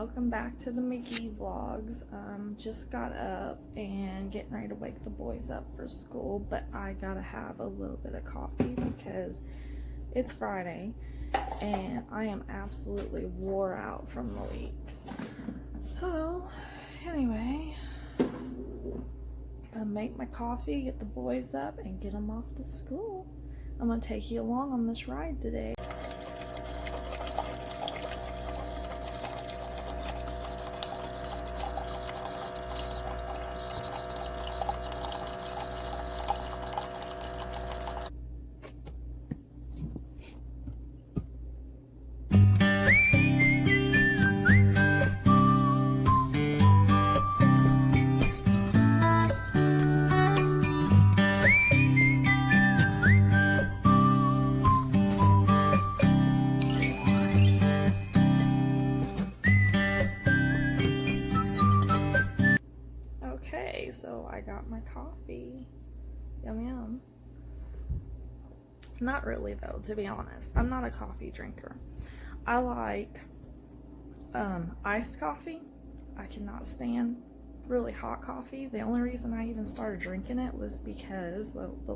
welcome back to the McGee vlogs. Just got up and getting ready to wake the boys up for school, but I gotta have a little bit of coffee because it's Friday and I am absolutely wore out from the week. So anyway, gonna make my coffee, get the boys up, and get them off to school. I'm gonna take you along on this ride today. Okay, so I got my coffee. Yum yum. Not really though, to be honest. I'm not a coffee drinker. I like iced coffee. I cannot stand really hot coffee. The only reason I even started drinking it was because the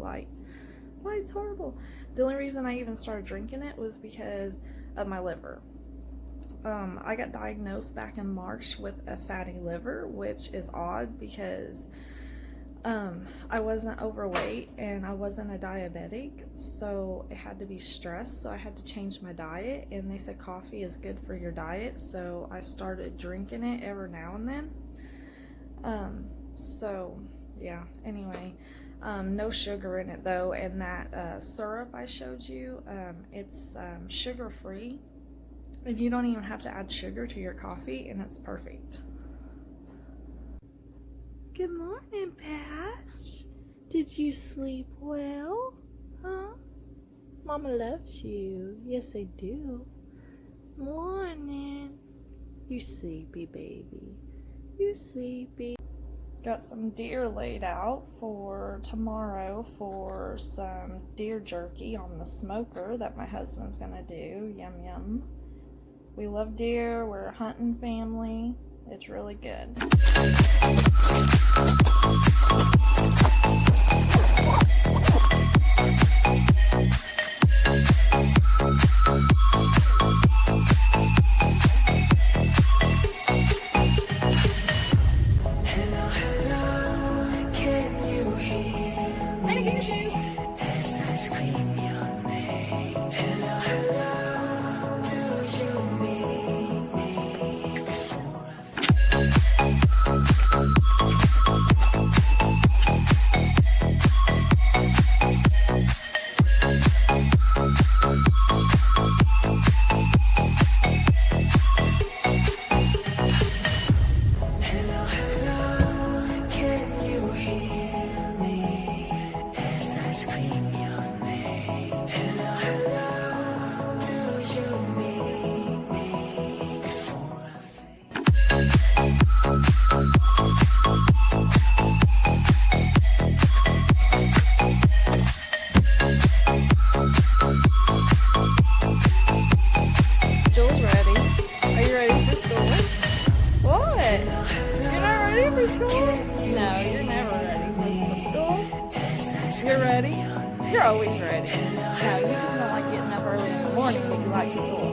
light's horrible. The only reason I even started drinking it was because of my liver. I got diagnosed back in March with a fatty liver, which is odd because I wasn't overweight and I wasn't a diabetic, so it had to be stress, so I had to change my diet, and they said coffee is good for your diet, so I started drinking it every now and then. So yeah, anyway, no sugar in it though, and that syrup I showed you, it's sugar free. And you don't even have to add sugar to your coffee, and it's perfect. Good morning, Patch. Did you sleep well? Huh? Mama loves you. Yes, I do. Morning. You sleepy, baby. You sleepy. Got some deer laid out for tomorrow for some deer jerky on the smoker that my husband's gonna do. Yum, yum. We love deer, we're a hunting family. It's really good. You're ready? You're always ready. No, you just don't like getting up early in the morning, but you like school.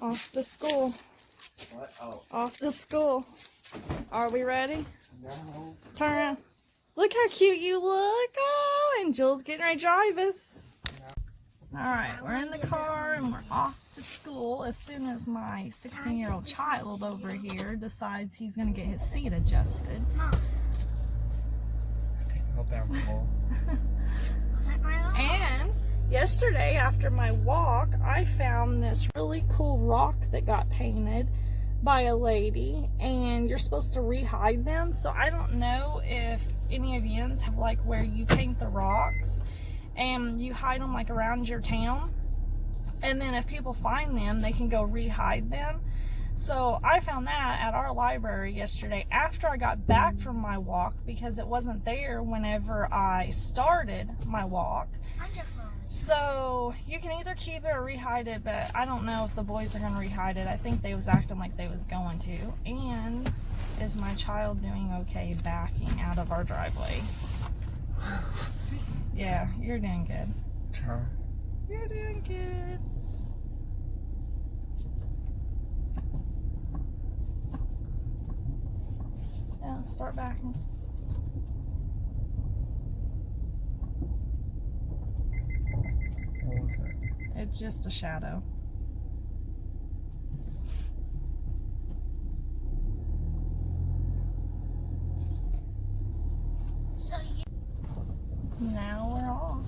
Off to school. What? Oh. Off to school. Are we ready? No. Turn around. Look how cute you look. Oh, and Jules getting ready to drive us. Alright, we're in the car and we're off to school as soon as my 16-year-old child over here decides he's going to get his seat adjusted. Help out with the ball. And yesterday after my walk, I found this really cool rock that got painted by a lady, and you're supposed to re-hide them. So I don't know if any of yins have like where you paint the rocks and you hide them like around your town, and then if people find them they can go re-hide them. So I found that at our library yesterday after I got back from my walk, because it wasn't there whenever I started my walk. So you can either keep it or re-hide it, but I don't know if the boys are going to re-hide it. I think they was acting like they was going to. And is my child doing okay backing out of our driveway? Yeah, you're doing good. Huh? You're doing good. Yeah, start backing. What was that? It's just a shadow. Now we're off.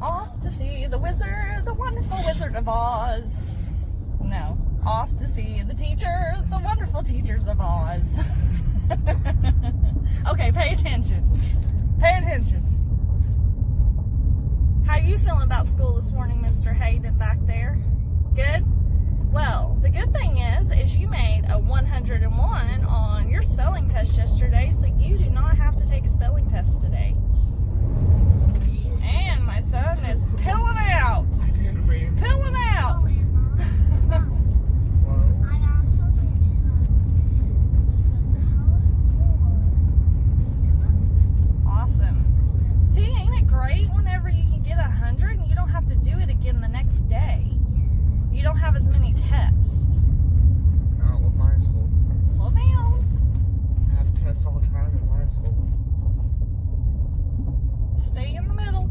Off to see the wizard, the wonderful Wizard of Oz. No, off to see the teachers, the wonderful teachers of Oz. Okay, pay attention. Pay attention. How you feeling about school this morning, Mr. Hayden back there? Good? Well, the good thing is you made a 101 on your spelling test yesterday, so you do not have to take a spelling test today. And my son is pilling out. I didn't read. Pilling out. Awesome. See, ain't it great whenever you can get 100 and you don't have to do it again the next day? You don't have as many tests. Not with my school. Slow down. I have tests all the time in my school. Stay in the middle.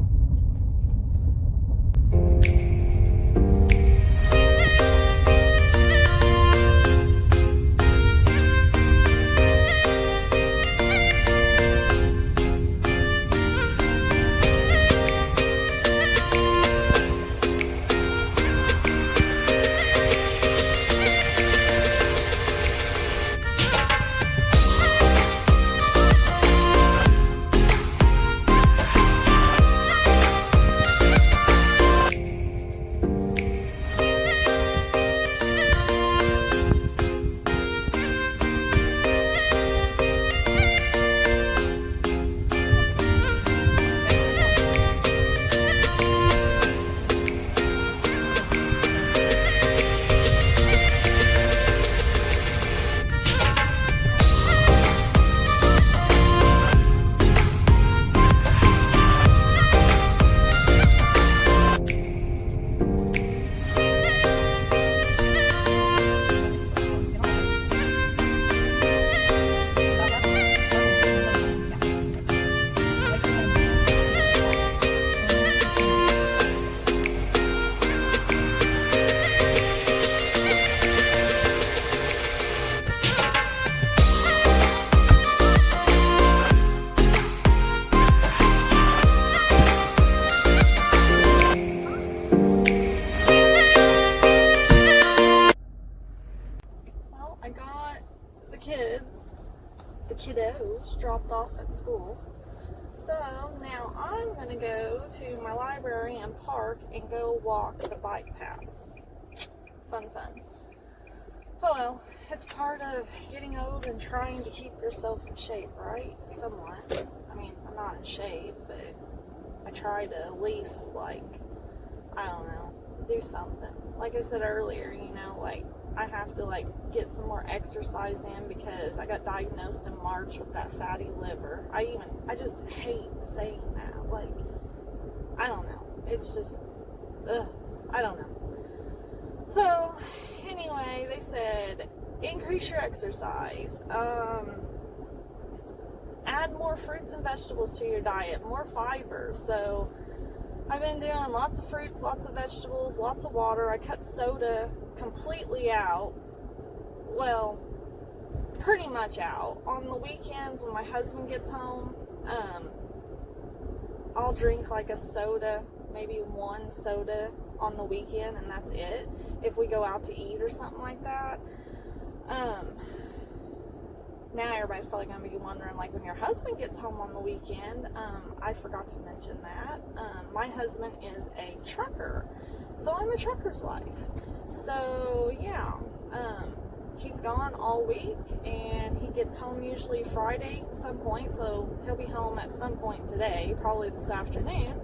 kiddos dropped off at school. So now I'm going to go to my library and park and go walk the bike paths. Fun. Oh well, it's part of getting old and trying to keep yourself in shape, right? Somewhat. I mean, I'm not in shape, but I try to at least, like, I don't know, do something. Like I said earlier, you know, like, I have to, like, get some more exercise in because I got diagnosed in March with that fatty liver. I just hate saying that. Like, I don't know. It's just, I don't know. So, anyway, they said, increase your exercise. Add more fruits and vegetables to your diet, more fiber. So, I've been doing lots of fruits, lots of vegetables, lots of water. I cut soda completely out. Well, pretty much out. On the weekends when my husband gets home, I'll drink like a soda, maybe one soda on the weekend, and that's it. If we go out to eat or something like that. Now everybody's probably going to be wondering, like, when your husband gets home on the weekend, I forgot to mention that. My husband is a trucker, so I'm a trucker's wife. So, yeah, he's gone all week, and he gets home usually Friday at some point, so he'll be home at some point today, probably this afternoon.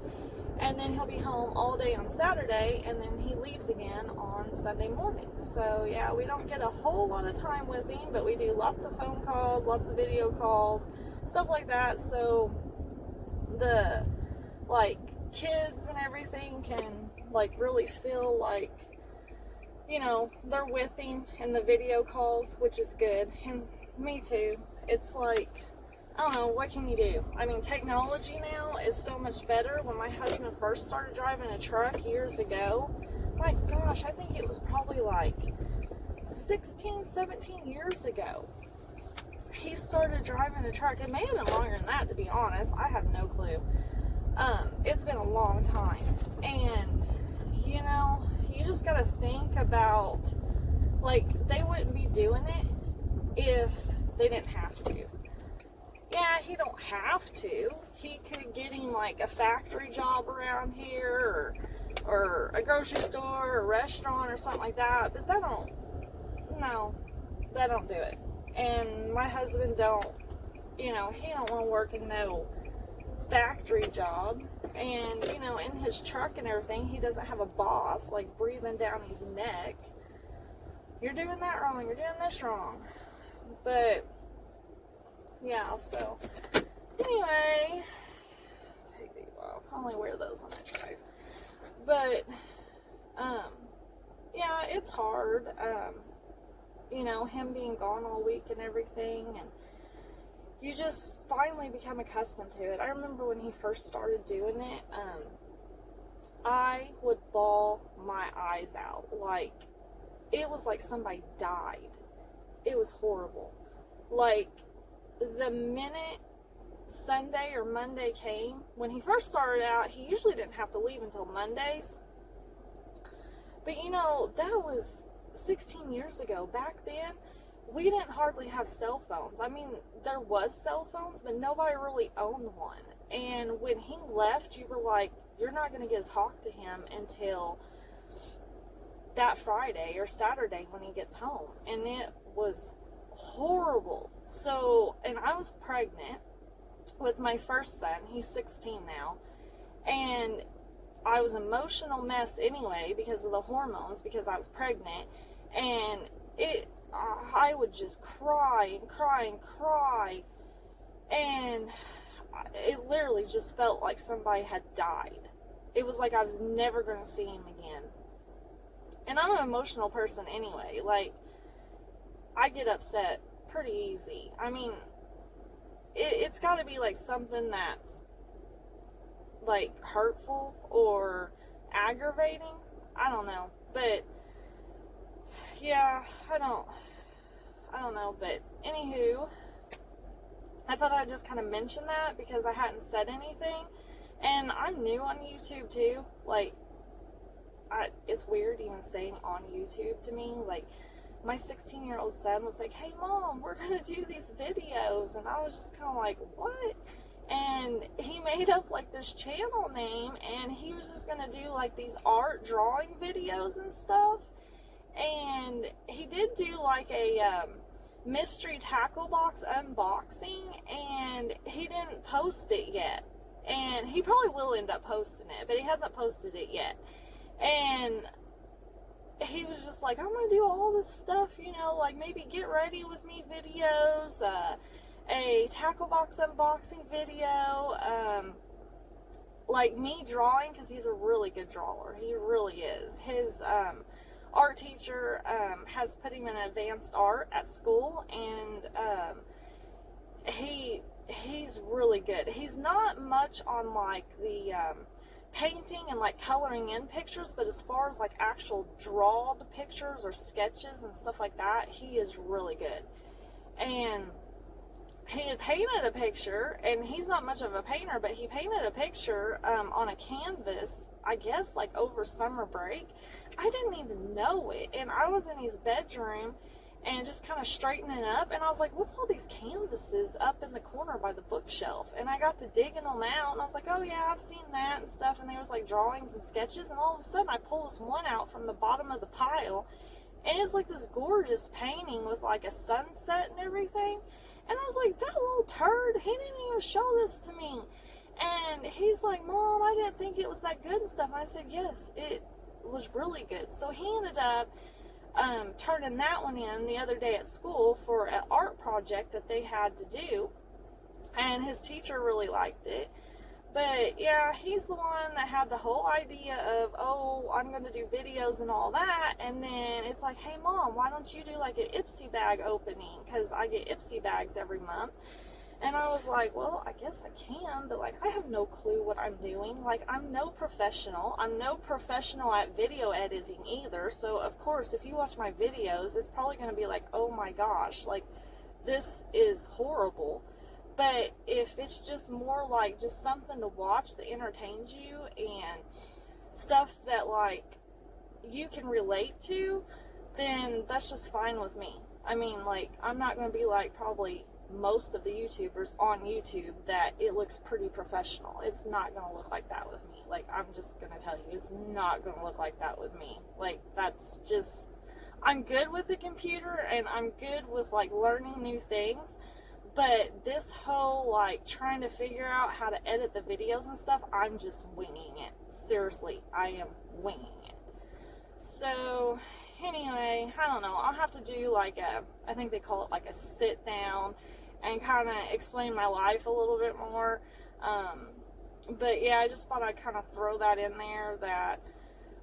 And then he'll be home all day on Saturday, and then he leaves again on Sunday morning. So, yeah, we don't get a whole lot of time with him, but we do lots of phone calls, lots of video calls, stuff like that. So, the, like, kids and everything can, like, really feel like, you know, they're with him in the video calls, which is good. And me too. It's like, I don't know, what can you do? I mean, technology now is so much better. When my husband first started driving a truck years ago, my gosh, I think it was probably like 16, 17 years ago. He started driving a truck. It may have been longer than that, to be honest. I have no clue. It's been a long time. And, you know, you just gotta think about, like, they wouldn't be doing it if they didn't have to. Yeah, he don't have to. He could get him like a factory job around here, or a grocery store, or a restaurant, or something like that. But that don't do it. And my husband don't, you know, he don't want to work in no factory job. And, you know, in his truck and everything, he doesn't have a boss like breathing down his neck. You're doing that wrong. You're doing this wrong. But yeah, so anyway, take these off. I only wear those on my drive. But yeah, it's hard. You know, him being gone all week and everything, and you just finally become accustomed to it. I remember when he first started doing it, I would bawl my eyes out. Like, it was like somebody died. It was horrible. Like, the minute Sunday or Monday came, when he first started out, he usually didn't have to leave until Mondays. But you know, that was 16 years ago. Back then, we didn't hardly have cell phones. I mean, there was cell phones, but nobody really owned one. And when he left, you were like, you're not going to get to talk to him until that Friday or Saturday when he gets home. And it was horrible. So, and I was pregnant with my first son. He's 16 now. And I was an emotional mess anyway because of the hormones, because I was pregnant. And I would just cry and cry and cry. And it literally just felt like somebody had died. It was like I was never going to see him again. And I'm an emotional person anyway. Like, I get upset pretty easy. I mean, it's got to be like something that's like hurtful or aggravating. I don't know. But yeah, I don't know. But anywho, I thought I'd just kind of mention that because I hadn't said anything. And I'm new on YouTube too. Like, it's weird even saying on YouTube to me. Like, my 16-year-old son was like, hey mom, we're gonna do these videos, and I was just kind of like, what? And he made up like this channel name, and he was just gonna do like these art drawing videos and stuff. And he did do like a mystery tackle box unboxing, and he didn't post it yet. And he probably will end up posting it, but he hasn't posted it yet. And he was just like, I'm gonna do all this stuff, you know, like maybe get ready with me videos, a tackle box unboxing video, like me drawing, because he's a really good drawer. He really is. His art teacher has put him in advanced art at school, and he's really good. He's not much on like the painting and like coloring in pictures, but as far as like actual drawed pictures or sketches and stuff like that, he is really good. And he had painted a picture, and he's not much of a painter, but he painted a picture on a canvas, I guess like over summer break. I didn't even know it, and I was in his bedroom and just kind of straightening up, and I was like, what's all these canvases up in the corner by the bookshelf? And I got to digging them out, and I was like, oh yeah, I've seen that and stuff. And there was like drawings and sketches, and all of a sudden I pull this one out from the bottom of the pile, and it's like this gorgeous painting with like a sunset and everything. And I was like, that little turd, he didn't even show this to me. And he's like, Mom, I didn't think it was that good and stuff. And I said, yes, it was really good. So he ended up turning that one in the other day at school for an art project that they had to do, and his teacher really liked it. But yeah, he's the one that had the whole idea of, oh, I'm going to do videos and all that. And then it's like, hey Mom, why don't you do like an Ipsy bag opening? Because I get Ipsy bags every month. And I was like, well, I guess I can, but like I have no clue what I'm doing. Like, I'm no professional. I'm no professional at video editing either. So of course, if you watch my videos, it's probably going to be like, oh my gosh, like this is horrible. But if it's just more like just something to watch that entertains you and stuff that like you can relate to, then that's just fine with me. I mean, like, I'm not going to be like probably most of the YouTubers on YouTube that it looks pretty professional. It's not going to look like that with me. Like, I'm just going to tell you, it's not going to look like that with me. Like, that's just, I'm good with the computer and I'm good with like learning new things, but this whole like trying to figure out how to edit the videos and stuff, I'm just winging it. Seriously, I am winging it. So anyway, I don't know, I'll have to do like a, I think they call it like a sit down and kind of explain my life a little bit more. But yeah, I just thought I'd kind of throw that in there, that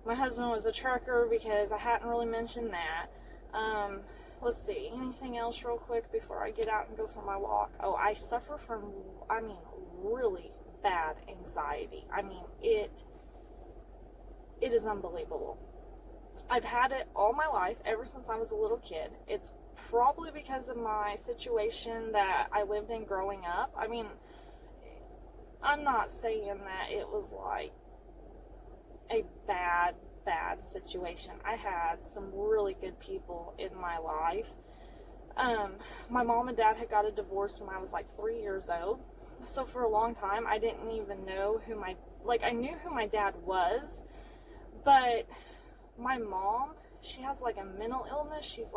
my husband was a trucker, because I hadn't really mentioned that. Let's see, anything else real quick before I get out and go for my walk? Oh, I suffer from, I mean, really bad anxiety. I mean, it is unbelievable. I've had it all my life, ever since I was a little kid. It's probably because of my situation that I lived in growing up. I mean, I'm not saying that it was like a bad situation. I had some really good people in my life. My mom and dad had got a divorce when I was like 3 years old. So for a long time, I didn't even know who I knew who my dad was, but my mom, she has like a mental illness. She's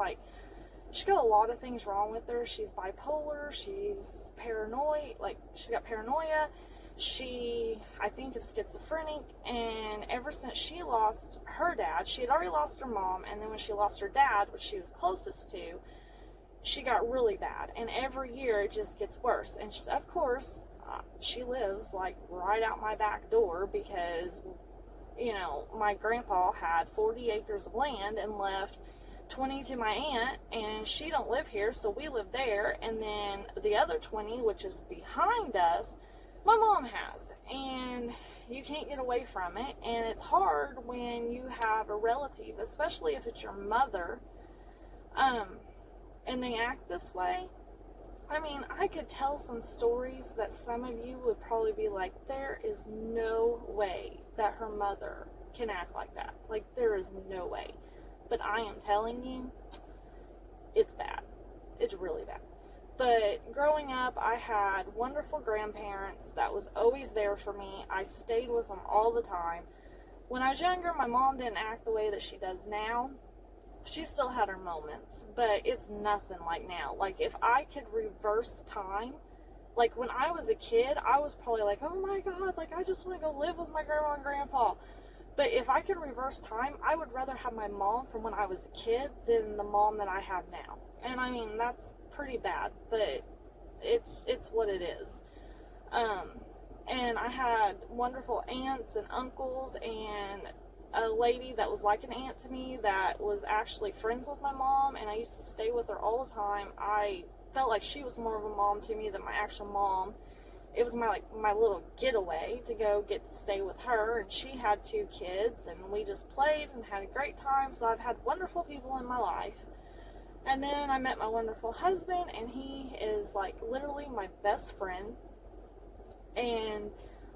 got a lot of things wrong with her. She's bipolar, she's paranoid, like she's got paranoia. She, I think, is schizophrenic, and ever since she lost her dad, she had already lost her mom, and then when she lost her dad, which she was closest to, she got really bad, and every year it just gets worse. And she, of course, she lives like right out my back door, because, you know, my grandpa had 40 acres of land and left 20 to my aunt, and she don't live here, so we live there. And then the other 20, which is behind us, my mom has, and you can't get away from it. And it's hard when you have a relative, especially if it's your mother, and they act this way. I mean, I could tell some stories that some of you would probably be like, there is no way that her mother can act like that. Like, there is no way. But I am telling you, it's bad. It's really bad. But growing up, I had wonderful grandparents that was always there for me. I stayed with them all the time. When I was younger, my mom didn't act the way that she does now. She still had her moments, but it's nothing like now. Like, if I could reverse time, like when I was a kid, I was probably like, oh my God, like I just want to go live with my grandma and grandpa. But if I could reverse time, I would rather have my mom from when I was a kid than the mom that I have now. And I mean, that's pretty bad, but it's what it is. And I had wonderful aunts and uncles, and a lady that was like an aunt to me that was actually friends with my mom, and I used to stay with her all the time. I felt like she was more of a mom to me than my actual mom. it was my little getaway to go get to stay with her, and she had 2 kids, and we just played and had a great time. So I've had wonderful people in my life. And then I met my wonderful husband, and he is like literally my best friend, and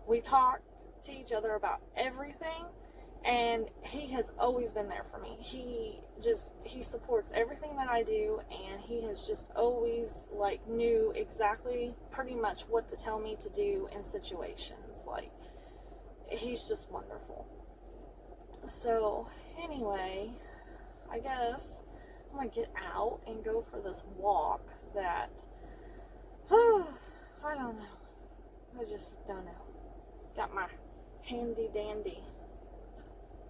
we talk to each other about everything, and he has always been there for me. He supports everything that I do, and he has just always like knew exactly pretty much what to tell me to do in situations. Like, he's just wonderful. So anyway, I guess I'm gonna get out and go for this walk that I don't know. I just don't know. Got my handy dandy,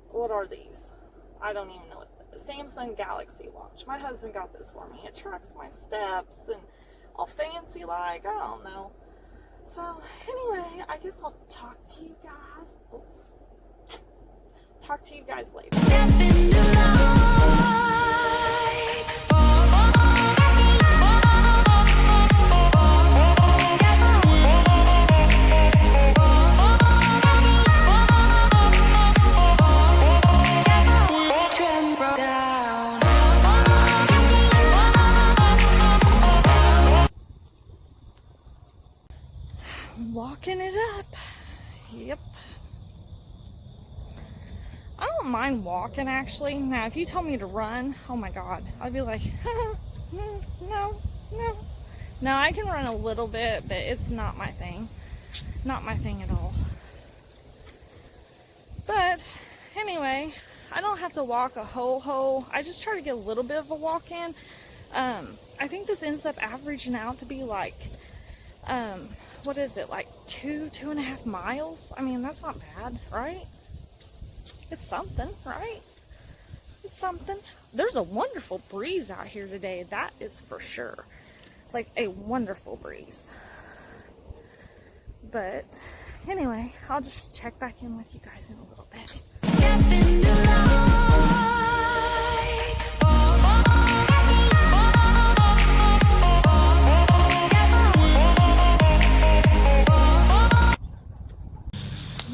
what are these? I don't even know what. Samsung Galaxy Watch. My husband got this for me. It tracks my steps and all fancy like, I don't know. So anyway, I guess I'll talk to you guys. Talk to you guys later. Walking it up. Yep. I don't mind walking, actually. Now, if you told me to run, oh my god, I'd be like, no. No, I can run a little bit, but it's not my thing. Not my thing at all. But anyway, I don't have to walk a whole. I just try to get a little bit of a walk in. I think this ends up averaging out to be like, what is it, like 2.5 miles? I mean, that's not bad, right? It's something, right? It's something. There's a wonderful breeze out here today, that is for sure. Like a wonderful breeze. But anyway, I'll just check back in with you guys in a little bit.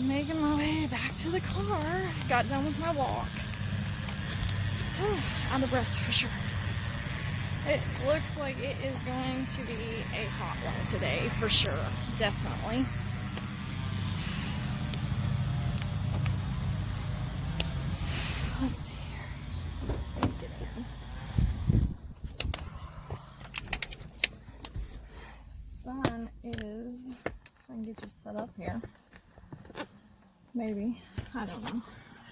Making my way back to the car. Got done with my walk. Out of breath for sure. It looks like it is going to be a hot one today for sure. Definitely. Let's see here. Get in. Sun is, if I can get you set up here. Maybe. I don't know.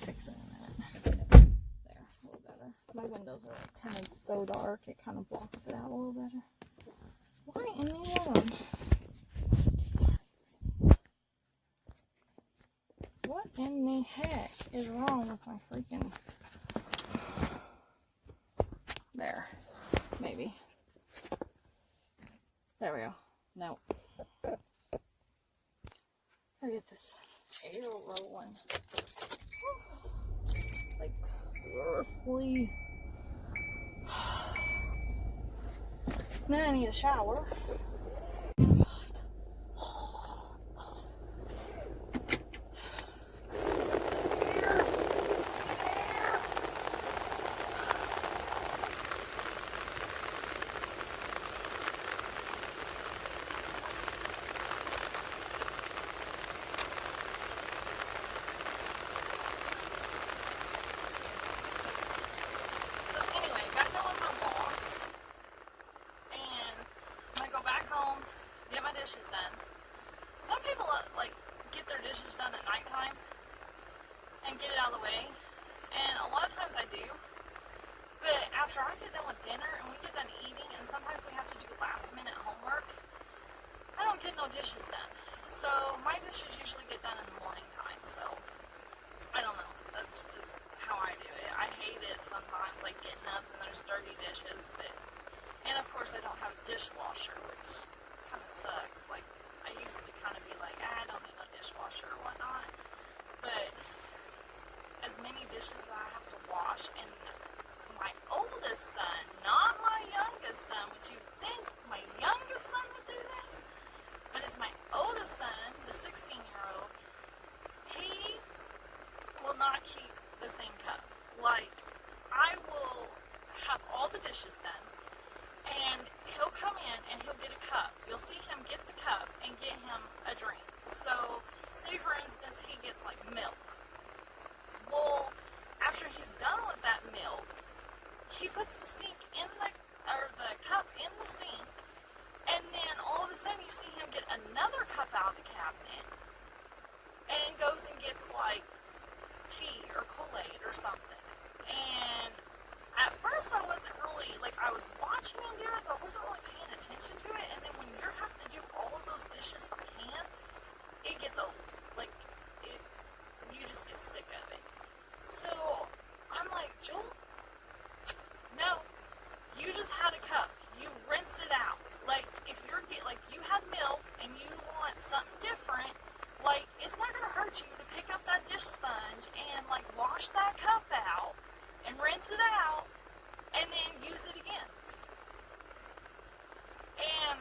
Fix it in a minute. There, a little better. My windows are like tinted so dark, it kind of blocks it out a little better. Why in the world? Sorry. What in the heck is wrong with my freaking... There. Maybe. There we go. Nope. Gotta get this air rolling. Like, thoroughly. Now I need a shower. Dishes done. Some people like get their dishes done at nighttime and get it out of the way, and a lot of times I do, but after I get done with dinner and we get done eating, and sometimes we have to do last minute homework, I don't get no dishes done. So my dishes usually get done in the morning time. So I don't know, that's just how I do it. I hate it sometimes, like getting up and there's dirty dishes, and of course I don't have a dishwasher, which kind of sucks. Like, I used to kind of be like, I don't need no dishwasher or whatnot, but as many dishes as I have to wash, and my oldest son, not my youngest son, which you think my youngest son would do this, but it's my oldest a drink. So, say for instance, he gets like milk. Well, after he's done with that milk, he puts the the cup in the sink, and then all of a sudden you see him get another cup out of the cabinet and goes and gets like tea or Kool-Aid or something. And at first I wasn't really, like, I was watching him do it, but I wasn't really paying attention to it. And then when you're having to do all of those dishes by hand, it gets old. Like, you just get sick of it. So I'm like, Joel, no, you just had a cup. You rinse it out. Like, if you had milk and you want something different, like, it's not going to hurt you to pick up that dish sponge and, like, wash that cup out and rinse it out and then use it again. And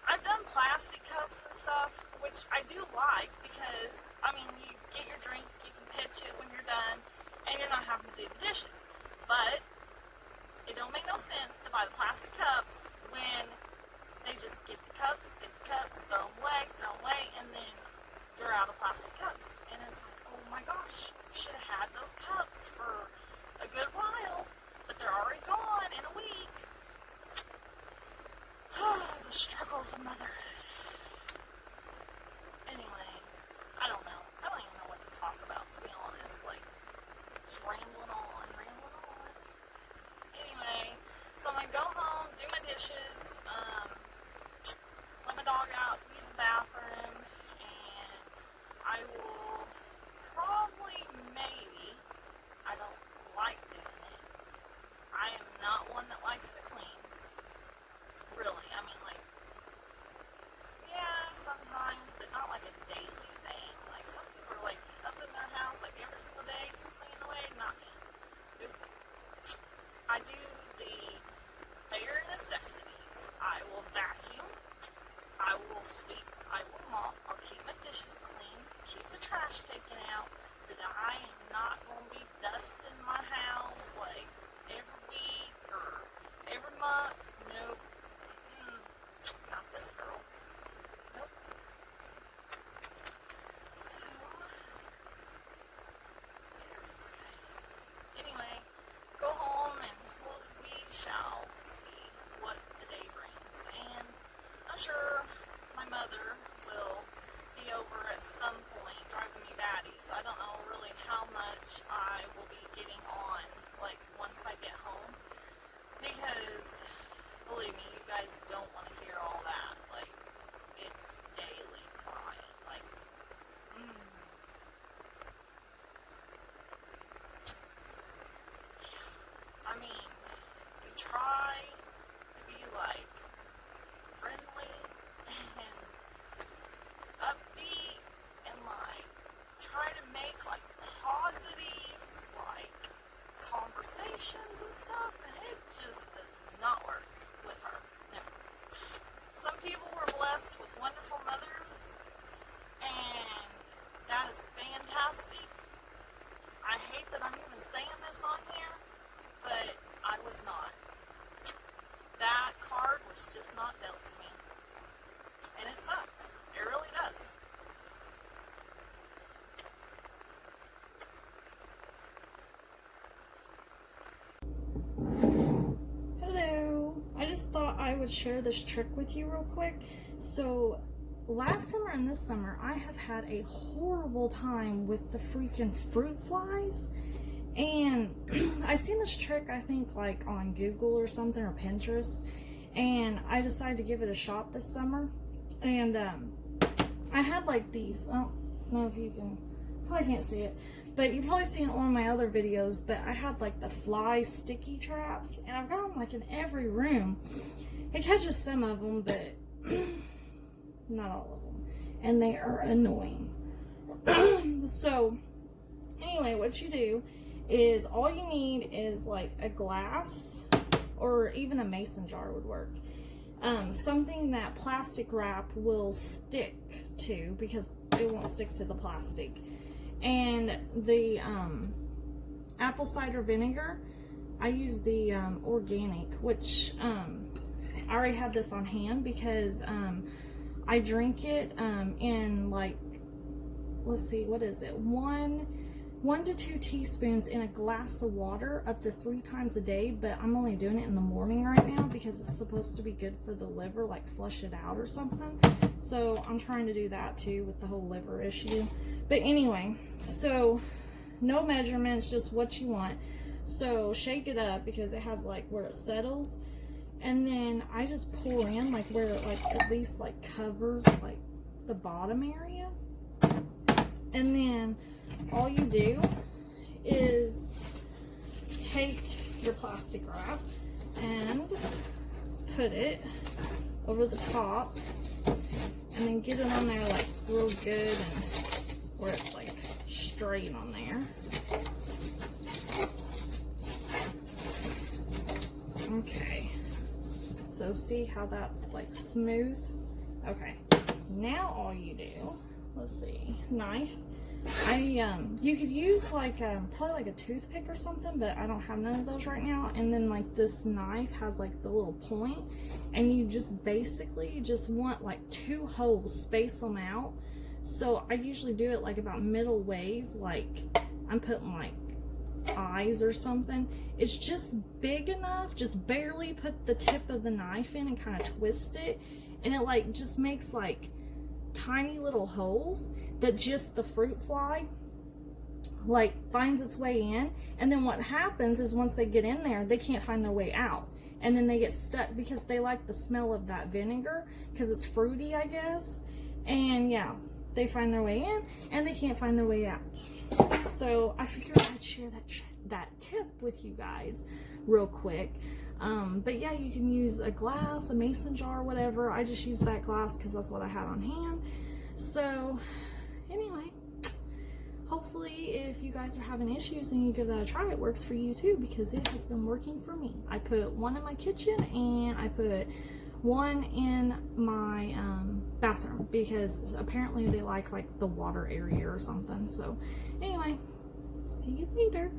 I've done plastic cups and stuff, which I do like because, I mean, you get your drink, you can pitch it when you're done, and you're not having to do the dishes. But it don't make no sense to buy the plastic cups when they just get the cups, throw them away, and then you're out of plastic cups. And it's like, oh my gosh, should have had those cups for a good while, but they're already gone in a week. The struggles of motherhood. Anyway, I don't know. I don't even know what to talk about, to be honest. Like, just rambling on. Anyway, so I'm gonna go home, do my dishes, let my dog out, use the bathroom, and I will probably, maybe, I don't like doing it. I am not one that likes to clean. Really, I mean, like, yeah, sometimes, but not like a daily thing. Like, some people are like up in their house like every single day, just cleaning away. Not me. Nope. I do the bare necessities. I will vacuum. I will sweep. I will mop. I'll keep my dishes clean. Keep the trash taken out. But I am not going to be dusting my house like every week or every month. Nope. Not this girl. Nope. So, Sarah feels good. Anyway, go home and we shall see what the day brings. And I'm sure my mother will be over at some point driving me batty. So I don't know really how much I will be getting on, like, once I get home. Because, believe me, you guys don't want to hear all that. Like, it's daily crying. Like, I mean, you try to be, like, friendly and upbeat and, like, try to make, like, positive, like, conversations and stuff, and it just does not work with her. No. Some people were blessed with wonderful mothers, and that is fantastic. I hate that I'm even saying this on here, but I was not. That card was just not dealt to me. And it sucks. It really does. Hello. I just thought I would share this trick with you real quick. So, last summer and this summer, I have had a horrible time with the freaking fruit flies. And I seen this trick, I think, like on Google or something, or Pinterest. And I decided to give it a shot this summer. And I had like these, I don't know if you can, probably can't see it, but you probably seen it in one of my other videos, but I had like the fly sticky traps, and I've got them like in every room. It catches some of them, but not all of them, and they are annoying. So anyway, what you do is, all you need is like a glass, or even a mason jar would work. Something that plastic wrap will stick to, because it won't stick to the plastic. And the apple cider vinegar, I use the organic, which I already have this on hand because I drink it in like, let's see, what is it? 1 to 2 teaspoons in a glass of water up to 3 times a day, but I'm only doing it in the morning right now because it's supposed to be good for the liver, like flush it out or something. So I'm trying to do that too with the whole liver issue. But anyway, so no measurements, just what you want. So shake it up because it has like where it settles, and then I just pour in like where it like at least like covers like the bottom area, and then all you do is take your plastic wrap and put it over the top, and then get it on there like real good and where it's like straight on there. Okay, so see how that's like smooth? Okay, now all you do, let's see, knife. You could use like probably like a toothpick or something, but I don't have none of those right now. And then like this knife has like the little point, and you just basically just want like 2 holes, space them out. So I usually do it like about middle ways, like I'm putting like eyes or something. It's just big enough, just barely put the tip of the knife in and kind of twist it, and it like just makes like tiny little holes that just the fruit fly like finds its way in. And then what happens is once they get in there, they can't find their way out, and then they get stuck because they like the smell of that vinegar because it's fruity, I guess. And yeah, they find their way in and they can't find their way out. So I figured I'd share that tip with you guys real quick. But yeah, you can use a glass, a mason jar, whatever. I just use that glass because that's what I had on hand. So anyway, hopefully if you guys are having issues and you give that a try, it works for you too, because it has been working for me. I put one in my kitchen and I put one in my bathroom because apparently they like the water area or something. So anyway, see you later.